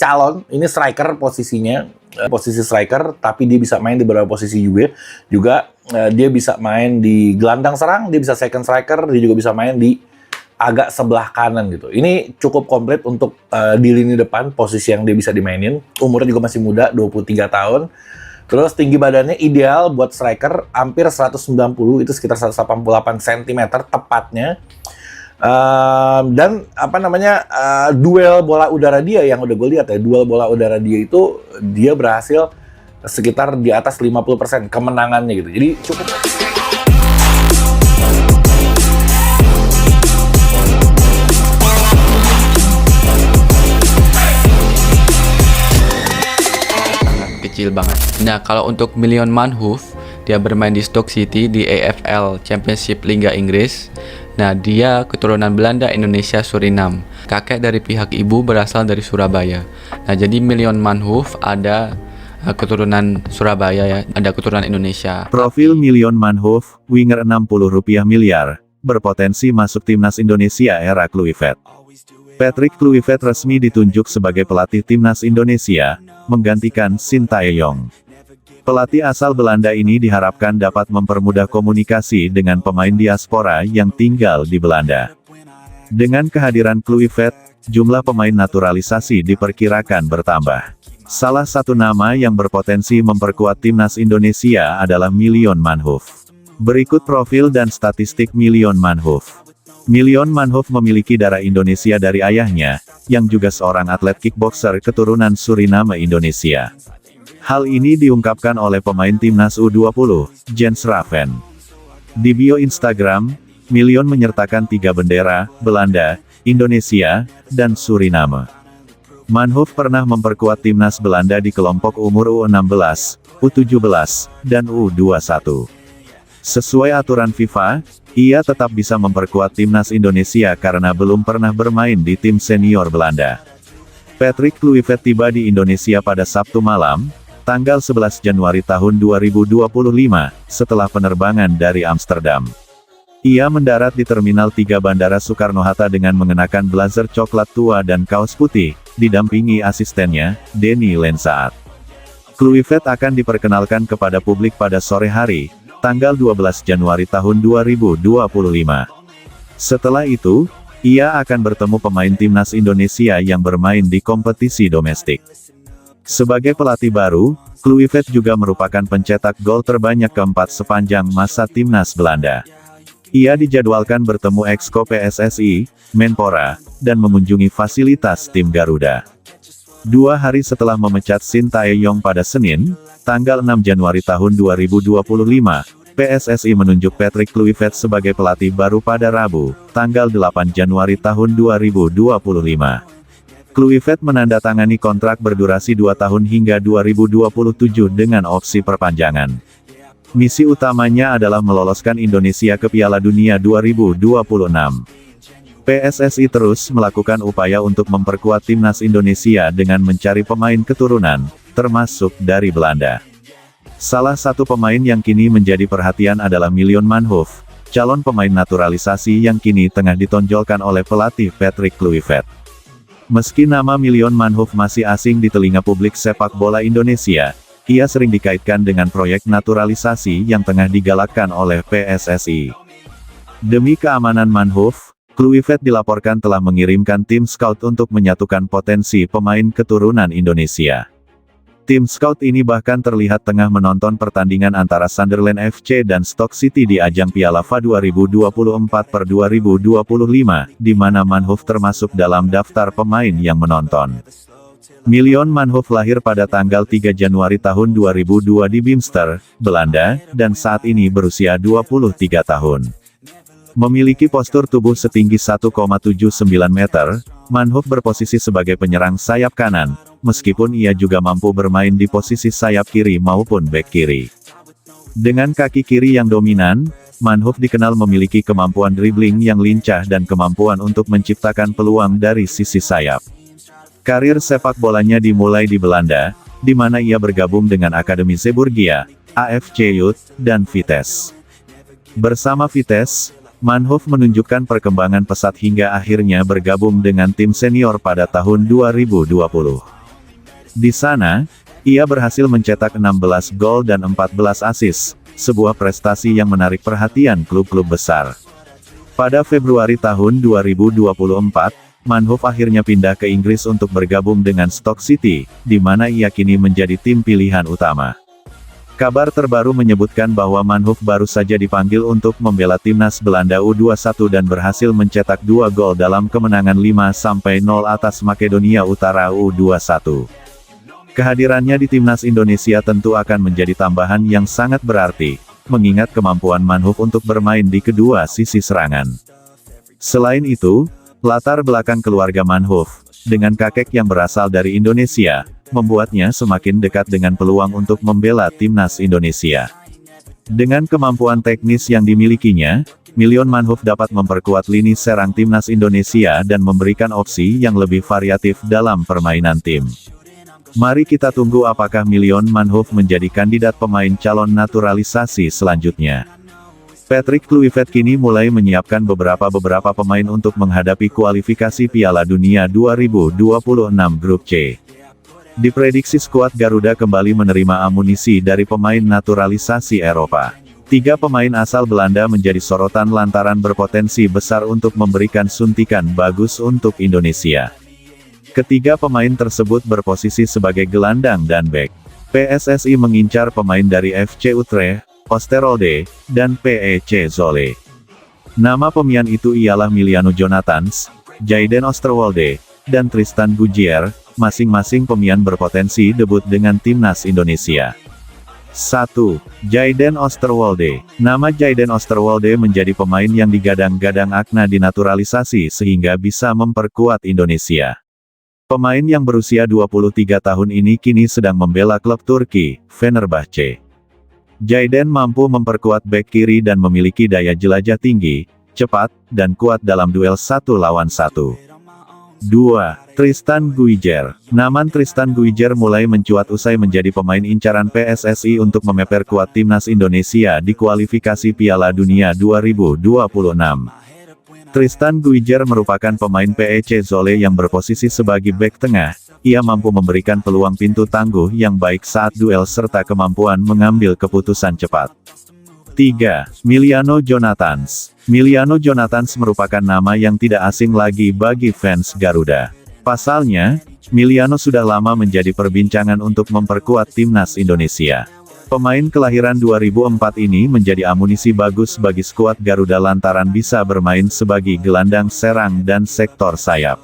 calon, ini striker posisinya, posisi striker, tapi dia bisa main di beberapa posisi juga dia bisa main di gelandang serang, dia bisa second striker, dia juga bisa main di agak sebelah kanan gitu. Ini cukup komplit untuk di lini depan, posisi yang dia bisa dimainin. Umurnya juga masih muda, 23 tahun. Terus tinggi badannya ideal buat striker, hampir 190, itu sekitar 188 cm tepatnya. Dan duel bola udara dia yang udah gue lihat ya, duel bola udara dia itu dia berhasil sekitar di atas 50% kemenangannya gitu. Jadi cukup. Kecil banget. Nah, kalau untuk Mason Manhoef, dia bermain di Stoke City di AFL Championship Liga Inggris. Nah, dia keturunan Belanda, Indonesia, Suriname. Kakek dari pihak ibu berasal dari Surabaya. Nah, jadi Mason Manhoef ada keturunan Surabaya ya, ada keturunan Indonesia. Profil Mason Manhoef, winger 60 rupiah miliar, berpotensi masuk timnas Indonesia era Kluivert. Patrick Kluivert resmi ditunjuk sebagai pelatih timnas Indonesia, menggantikan Sintayong. Pelatih asal Belanda ini diharapkan dapat mempermudah komunikasi dengan pemain diaspora yang tinggal di Belanda. Dengan kehadiran Kluivert, jumlah pemain naturalisasi diperkirakan bertambah. Salah satu nama yang berpotensi memperkuat timnas Indonesia adalah Mason Manhoef. Berikut profil dan statistik Mason Manhoef. Mason Manhoef memiliki darah Indonesia dari ayahnya, yang juga seorang atlet kickboxer keturunan Suriname Indonesia. Hal ini diungkapkan oleh pemain timnas U20, Jens Raven. Di bio Instagram, Mason menyertakan 3 bendera, Belanda, Indonesia, dan Suriname. Manhoef pernah memperkuat timnas Belanda di kelompok umur U16, U17, dan U21. Sesuai aturan FIFA, ia tetap bisa memperkuat timnas Indonesia karena belum pernah bermain di tim senior Belanda. Patrick Kluivert tiba di Indonesia pada Sabtu malam, tanggal 11 Januari tahun 2025, setelah penerbangan dari Amsterdam. Ia mendarat di Terminal 3 Bandara Soekarno-Hatta dengan mengenakan blazer coklat tua dan kaos putih, didampingi asistennya, Denny Lensaat. Kluivert akan diperkenalkan kepada publik pada sore hari, tanggal 12 Januari tahun 2025. Setelah itu, ia akan bertemu pemain timnas Indonesia yang bermain di kompetisi domestik. Sebagai pelatih baru, Kluivert juga merupakan pencetak gol terbanyak keempat sepanjang masa timnas Belanda. Ia dijadwalkan bertemu exco PSSI, Menpora, dan mengunjungi fasilitas tim Garuda. 2 hari setelah memecat Sintayong pada Senin, tanggal 6 Januari tahun 2025, PSSI menunjuk Patrick Kluivert sebagai pelatih baru pada Rabu, tanggal 8 Januari tahun 2025. Kluivert menandatangani kontrak berdurasi 2 tahun hingga 2027 dengan opsi perpanjangan. Misi utamanya adalah meloloskan Indonesia ke Piala Dunia 2026. PSSI terus melakukan upaya untuk memperkuat timnas Indonesia dengan mencari pemain keturunan, termasuk dari Belanda. Salah satu pemain yang kini menjadi perhatian adalah Mason Manhoef, calon pemain naturalisasi yang kini tengah ditonjolkan oleh pelatih Patrick Kluivert. Meski nama Mason Manhoef masih asing di telinga publik sepak bola Indonesia, ia sering dikaitkan dengan proyek naturalisasi yang tengah digalakkan oleh PSSI. Demi keamanan Manhoef, Kluivert dilaporkan telah mengirimkan tim scout untuk menyatukan potensi pemain keturunan Indonesia. Tim scout ini bahkan terlihat tengah menonton pertandingan antara Sunderland FC dan Stoke City di ajang Piala FA 2024/2025, di mana Manhoef termasuk dalam daftar pemain yang menonton. Mason Manhoef lahir pada tanggal 3 Januari tahun 2002 di Bimster, Belanda, dan saat ini berusia 23 tahun. Memiliki postur tubuh setinggi 1,79 meter, Manhoef berposisi sebagai penyerang sayap kanan, meskipun ia juga mampu bermain di posisi sayap kiri maupun bek kiri. Dengan kaki kiri yang dominan, Manhoef dikenal memiliki kemampuan dribbling yang lincah dan kemampuan untuk menciptakan peluang dari sisi sayap. Karir sepak bolanya dimulai di Belanda, di mana ia bergabung dengan Akademi Zeeburgia, AFC Youth, dan Vitesse. Bersama Vitesse, Manhoef menunjukkan perkembangan pesat hingga akhirnya bergabung dengan tim senior pada tahun 2020. Di sana, ia berhasil mencetak 16 gol dan 14 assist, sebuah prestasi yang menarik perhatian klub-klub besar. Pada Februari tahun 2024, Manhoef akhirnya pindah ke Inggris untuk bergabung dengan Stoke City, di mana ia kini menjadi tim pilihan utama. Kabar terbaru menyebutkan bahwa Manhoef baru saja dipanggil untuk membela timnas Belanda U21 dan berhasil mencetak 2 gol dalam kemenangan 5-0 atas Makedonia Utara U21. Kehadirannya di timnas Indonesia tentu akan menjadi tambahan yang sangat berarti, mengingat kemampuan Manhoef untuk bermain di kedua sisi serangan. Selain itu, latar belakang keluarga Manhoef, dengan kakek yang berasal dari Indonesia, membuatnya semakin dekat dengan peluang untuk membela timnas Indonesia. Dengan kemampuan teknis yang dimilikinya, Milion Manhoef dapat memperkuat lini serang timnas Indonesia dan memberikan opsi yang lebih variatif dalam permainan tim. Mari kita tunggu apakah Milion Manhoef menjadi kandidat pemain calon naturalisasi selanjutnya. Patrick Kluivert kini mulai menyiapkan beberapa pemain untuk menghadapi kualifikasi Piala Dunia 2026 Grup C. Diprediksi skuad Garuda kembali menerima amunisi dari pemain naturalisasi Eropa. 3 pemain asal Belanda menjadi sorotan lantaran berpotensi besar untuk memberikan suntikan bagus untuk Indonesia. Ketiga pemain tersebut berposisi sebagai gelandang dan bek. PSSI mengincar pemain dari FC Utrecht, Oosterwolde, dan PEC Zwolle. Nama pemain itu ialah Miliano Jonathans, Jayden Oosterwolde, dan Tristan Guijer, masing-masing pemain berpotensi debut dengan timnas Indonesia. 1. Jayden Oosterwolde. Nama Jayden Oosterwolde menjadi pemain yang digadang-gadang akan dinaturalisasi sehingga bisa memperkuat Indonesia. Pemain yang berusia 23 tahun ini kini sedang membela klub Turki, Fenerbahce. Jayden mampu memperkuat bek kiri dan memiliki daya jelajah tinggi, cepat, dan kuat dalam duel 1 lawan 1. 2. Tristan Guijer. Nama Tristan Guijer mulai mencuat usai menjadi pemain incaran PSSI untuk memperkuat timnas Indonesia di kualifikasi Piala Dunia 2026. Tristan Guijer merupakan pemain PEC Zwolle yang berposisi sebagai bek tengah. Ia mampu memberikan peluang pintu tangguh yang baik saat duel serta kemampuan mengambil keputusan cepat. 3. Miliano Jonathans. Miliano Jonathans merupakan nama yang tidak asing lagi bagi fans Garuda. Pasalnya, Miliano sudah lama menjadi perbincangan untuk memperkuat timnas Indonesia. Pemain kelahiran 2004 ini menjadi amunisi bagus bagi skuad Garuda lantaran bisa bermain sebagai gelandang serang dan sektor sayap.